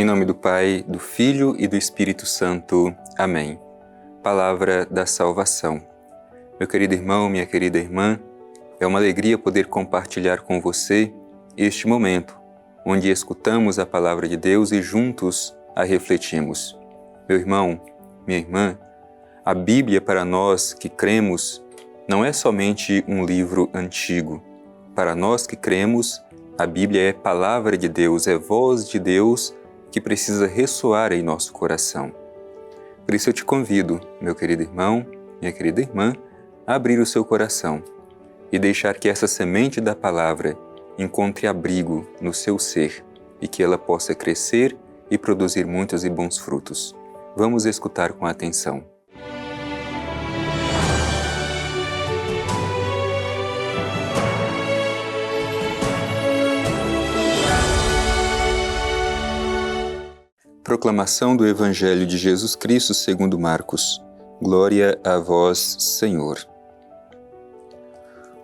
Em nome do Pai, do Filho e do Espírito Santo. Amém. Palavra da salvação. Meu querido irmão, minha querida irmã, é uma alegria poder compartilhar com você este momento, onde escutamos a Palavra de Deus e juntos a refletimos. Meu irmão, minha irmã, a Bíblia para nós que cremos não é somente um livro antigo. Para nós que cremos, a Bíblia é Palavra de Deus, é voz de Deus que precisa ressoar em nosso coração. Por isso eu te convido, meu querido irmão, minha querida irmã, a abrir o seu coração e deixar que essa semente da palavra encontre abrigo no seu ser e que ela possa crescer e produzir muitos e bons frutos. Vamos escutar com atenção. Proclamação do Evangelho de Jesus Cristo segundo Marcos. Glória a vós, Senhor.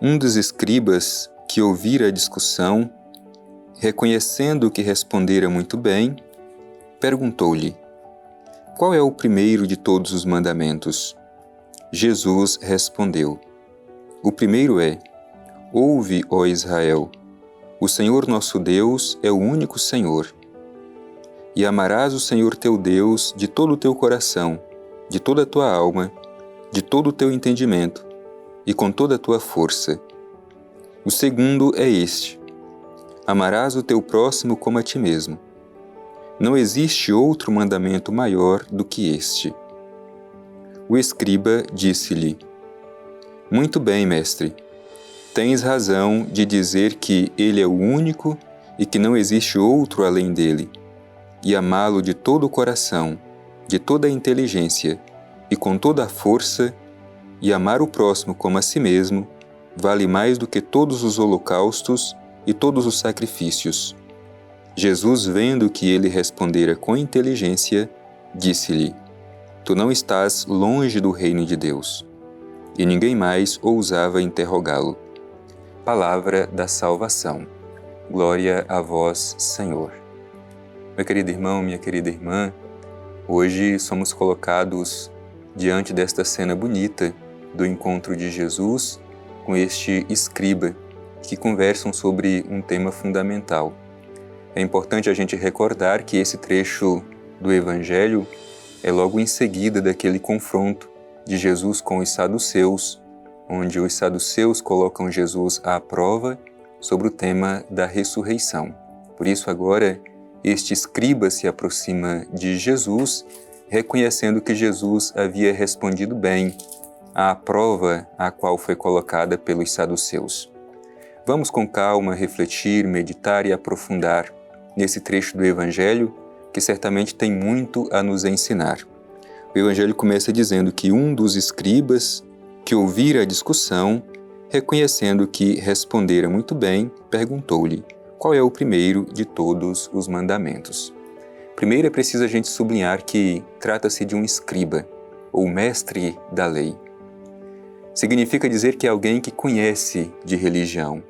Um dos escribas que ouvira a discussão, reconhecendo que respondera muito bem, perguntou-lhe: qual é o primeiro de todos os mandamentos? Jesus respondeu: o primeiro é: ouve, ó Israel, o Senhor nosso Deus é o único Senhor. E amarás o Senhor teu Deus de todo o teu coração, de toda a tua alma, de todo o teu entendimento e com toda a tua força. O segundo é este: amarás o teu próximo como a ti mesmo. Não existe outro mandamento maior do que este. O escriba disse-lhe: muito bem, mestre, tens razão de dizer que ele é o único e que não existe outro além dele. E amá-lo de todo o coração, de toda a inteligência e com toda a força, e amar o próximo como a si mesmo, vale mais do que todos os holocaustos e todos os sacrifícios. Jesus, vendo que ele respondera com inteligência, disse-lhe: tu não estás longe do reino de Deus. E ninguém mais ousava interrogá-lo. Palavra da salvação. Glória a vós, Senhor. Meu querido irmão, minha querida irmã, hoje somos colocados diante desta cena bonita do encontro de Jesus com este escriba, que conversam sobre um tema fundamental. É importante a gente recordar que esse trecho do Evangelho é logo em seguida daquele confronto de Jesus com os saduceus, onde os saduceus colocam Jesus à prova sobre o tema da ressurreição. Por isso agora, este escriba se aproxima de Jesus, reconhecendo que Jesus havia respondido bem à prova a qual foi colocada pelos saduceus. Vamos com calma refletir, meditar e aprofundar nesse trecho do Evangelho, que certamente tem muito a nos ensinar. O Evangelho começa dizendo que um dos escribas que ouvira a discussão, reconhecendo que respondera muito bem, perguntou-lhe: qual é o primeiro de todos os mandamentos? Primeiro é preciso a gente sublinhar que trata-se de um escriba, ou mestre da lei. Significa dizer que é alguém que conhece de religião,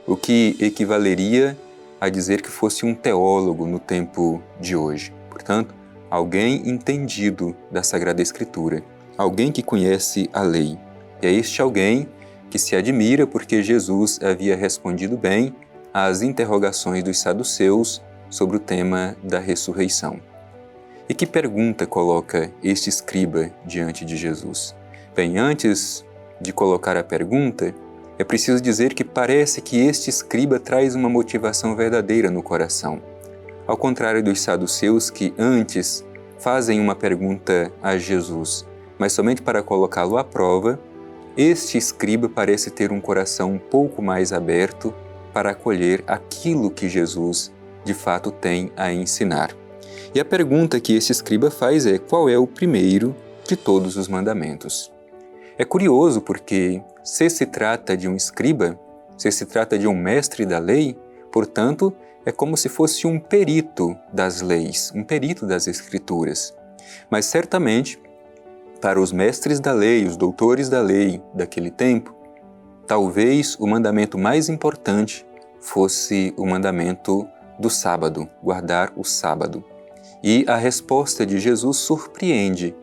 o que equivaleria a dizer que fosse um teólogo no tempo de hoje. Portanto, alguém entendido da Sagrada Escritura, alguém que conhece a lei. E é este alguém que se admira porque Jesus havia respondido bem às interrogações dos saduceus sobre o tema da ressurreição. E que pergunta coloca este escriba diante de Jesus? Bem, antes de colocar a pergunta, é preciso dizer que parece que este escriba traz uma motivação verdadeira no coração. Ao contrário dos saduceus que antes fazem uma pergunta a Jesus, mas somente para colocá-lo à prova, este escriba parece ter um coração um pouco mais aberto para acolher aquilo que Jesus, de fato, tem a ensinar. E a pergunta que esse escriba faz é: qual é o primeiro de todos os mandamentos? É curioso porque, se se trata de um escriba, se se trata de um mestre da lei, portanto, é como se fosse um perito das leis, um perito das Escrituras. Mas certamente, para os mestres da lei, os doutores da lei daquele tempo, talvez o mandamento mais importante fosse o mandamento do sábado, guardar o sábado. E a resposta de Jesus surpreende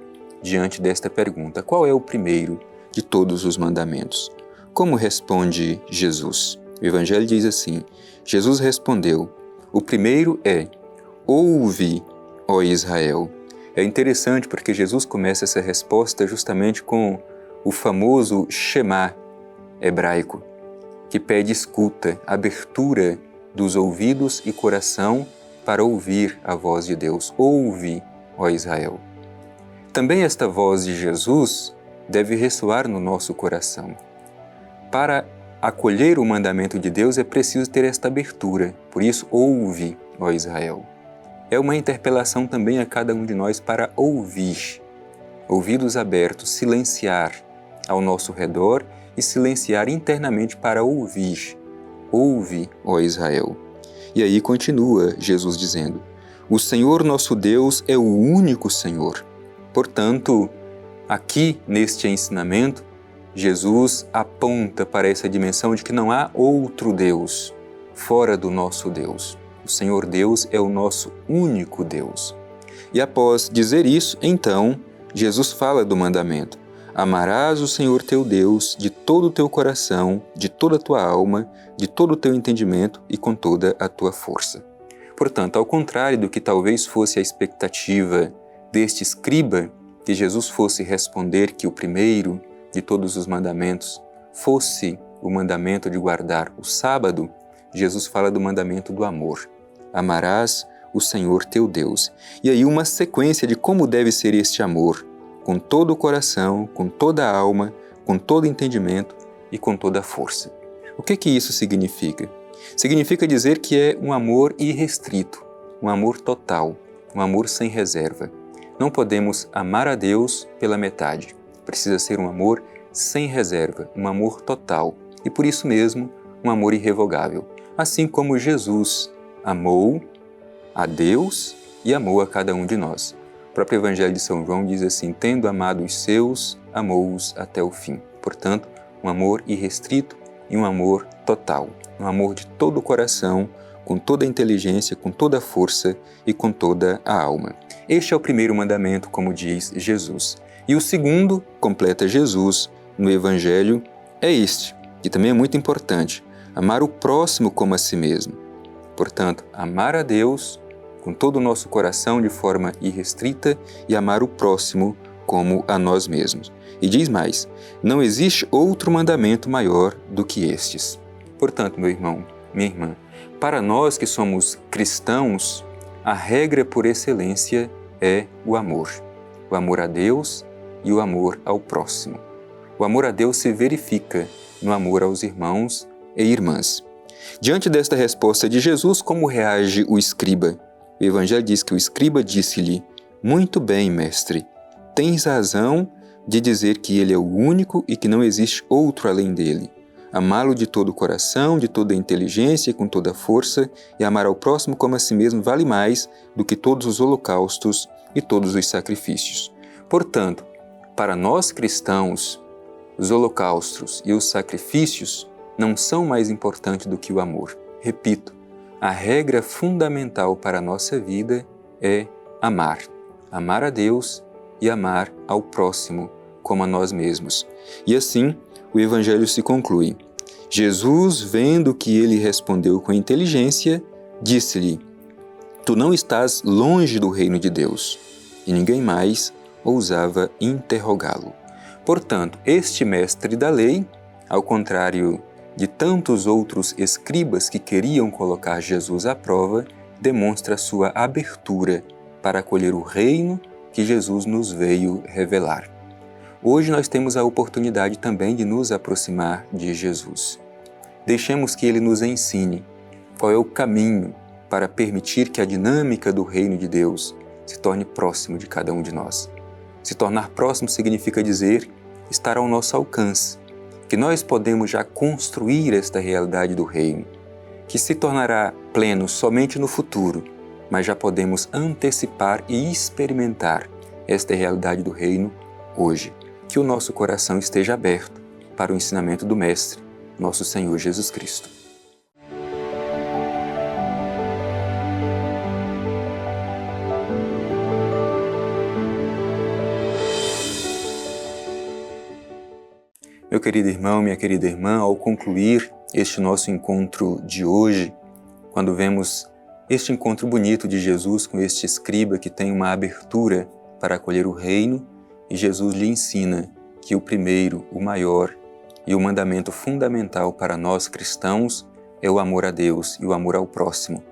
diante desta pergunta: qual é o primeiro de todos os mandamentos? Como responde Jesus? O Evangelho diz assim: Jesus respondeu: o primeiro é: ouve, ó Israel. É interessante porque Jesus começa essa resposta justamente com o famoso Shema hebraico, que pede escuta, abertura dos ouvidos e coração para ouvir a voz de Deus. Ouve, ó Israel. Também esta voz de Jesus deve ressoar no nosso coração. Para acolher o mandamento de Deus é preciso ter esta abertura. Por isso, ouve, ó Israel. É uma interpelação também a cada um de nós para ouvir. Ouvidos abertos, silenciar ao nosso redor e silenciar internamente para ouvir. Ouve, ó Israel. E aí continua Jesus dizendo: o Senhor nosso Deus é o único Senhor. Portanto, aqui neste ensinamento, Jesus aponta para essa dimensão de que não há outro Deus fora do nosso Deus. O Senhor Deus é o nosso único Deus. E após dizer isso, então, Jesus fala do mandamento: amarás o Senhor teu Deus de todo o teu coração, de toda a tua alma, de todo o teu entendimento e com toda a tua força. Portanto, ao contrário do que talvez fosse a expectativa deste escriba, que Jesus fosse responder que o primeiro de todos os mandamentos fosse o mandamento de guardar o sábado, Jesus fala do mandamento do amor. Amarás o Senhor teu Deus. E aí uma sequência de como deve ser este amor, com todo o coração, com toda a alma, com todo o entendimento e com toda a força. O que isso significa? Significa dizer que é um amor irrestrito, um amor total, um amor sem reserva. Não podemos amar a Deus pela metade. Precisa ser um amor sem reserva, um amor total e, por isso mesmo, um amor irrevogável. Assim como Jesus amou a Deus e amou a cada um de nós. O próprio Evangelho de São João diz assim: tendo amado os seus, amou-os até o fim. Portanto, um amor irrestrito e um amor total, um amor de todo o coração, com toda a inteligência, com toda a força e com toda a alma. Este é o primeiro mandamento, como diz Jesus. E o segundo, completa Jesus no Evangelho, é este, que também é muito importante: amar o próximo como a si mesmo. Portanto, amar a Deus com todo o nosso coração de forma irrestrita e amar o próximo como a nós mesmos. E diz mais: não existe outro mandamento maior do que estes. Portanto, meu irmão, minha irmã, para nós que somos cristãos, a regra por excelência é o amor. O amor a Deus e o amor ao próximo. O amor a Deus se verifica no amor aos irmãos e irmãs. Diante desta resposta de Jesus, como reage o escriba? O Evangelho diz que o escriba disse-lhe: muito bem, mestre, tens razão de dizer que ele é o único e que não existe outro além dele. Amá-lo de todo o coração, de toda a inteligência e com toda a força, e amar ao próximo como a si mesmo vale mais do que todos os holocaustos e todos os sacrifícios. Portanto, para nós cristãos, os holocaustos e os sacrifícios não são mais importantes do que o amor. Repito, a regra fundamental para a nossa vida é amar. Amar a Deus e amar ao próximo como a nós mesmos. E assim, o Evangelho se conclui. Jesus, vendo que ele respondeu com inteligência, disse-lhe: tu não estás longe do reino de Deus. E ninguém mais ousava interrogá-lo. Portanto, este mestre da lei, ao contrário de tantos outros escribas que queriam colocar Jesus à prova, demonstra sua abertura para acolher o reino que Jesus nos veio revelar. Hoje nós temos a oportunidade também de nos aproximar de Jesus. Deixemos que Ele nos ensine qual é o caminho para permitir que a dinâmica do reino de Deus se torne próximo de cada um de nós. Se tornar próximo significa dizer estar ao nosso alcance, que nós podemos já construir esta realidade do reino, que se tornará pleno somente no futuro, mas já podemos antecipar e experimentar esta realidade do reino hoje. Que o nosso coração esteja aberto para o ensinamento do Mestre, nosso Senhor Jesus Cristo. Meu querido irmão, minha querida irmã, ao concluir este nosso encontro de hoje, quando vemos este encontro bonito de Jesus com este escriba que tem uma abertura para acolher o reino, e Jesus lhe ensina que o primeiro, o maior e o mandamento fundamental para nós cristãos é o amor a Deus e o amor ao próximo.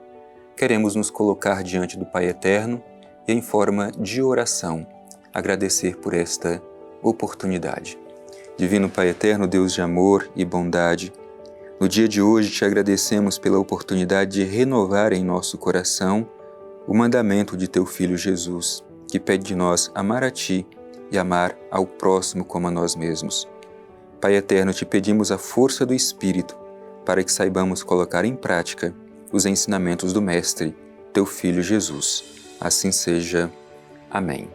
Queremos nos colocar diante do Pai Eterno e, em forma de oração, agradecer por esta oportunidade. Divino Pai Eterno, Deus de amor e bondade, no dia de hoje te agradecemos pela oportunidade de renovar em nosso coração o mandamento de teu Filho Jesus, que pede de nós amar a Ti e amar ao próximo como a nós mesmos. Pai Eterno, te pedimos a força do Espírito para que saibamos colocar em prática os ensinamentos do Mestre, teu Filho Jesus. Assim seja. Amém.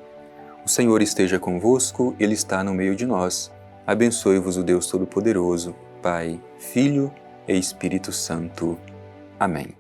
O Senhor esteja convosco, Ele está no meio de nós. Abençoe-vos o Deus Todo-Poderoso, Pai, Filho e Espírito Santo. Amém.